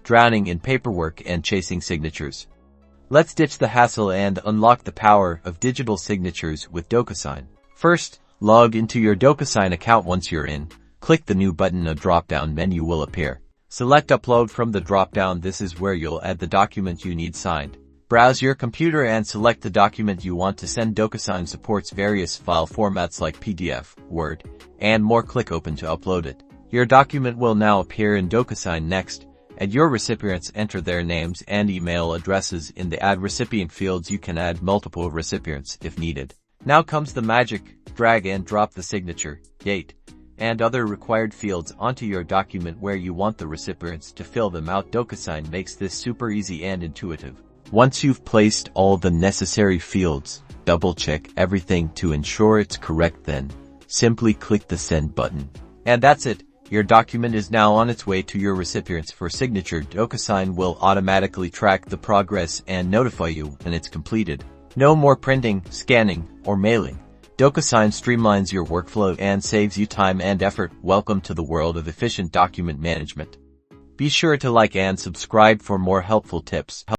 drowning in paperwork and chasing signatures. Let's ditch the hassle and unlock the power of digital signatures with Docusign. First, log into your Docusign account. Once you're in, click the New button. A drop-down menu will appear. Select Upload from the drop-down. This is where you'll add the document you need signed. Browse your computer and select the document you want to send. Docusign supports various file formats like PDF, Word, and more. Click Open to upload it. Your document will now appear in Docusign. Next, add your recipients. Enter their names and email addresses in the Add Recipient fields. You can add multiple recipients if needed. Now comes the magic. Drag and drop the signature, date, and other required fields onto your document where you want the recipients to fill them out. Docusign makes this super easy and intuitive. Once you've placed all the necessary fields, double-check everything to ensure it's correct. Then, simply click the Send button. And that's it. Your document is now on its way to your recipients for signature. Docusign will automatically track the progress and notify you when it's completed. No more printing, scanning, or mailing. Docusign streamlines your workflow and saves you time and effort. Welcome to the world of efficient document management. Be sure to like and subscribe for more helpful tips.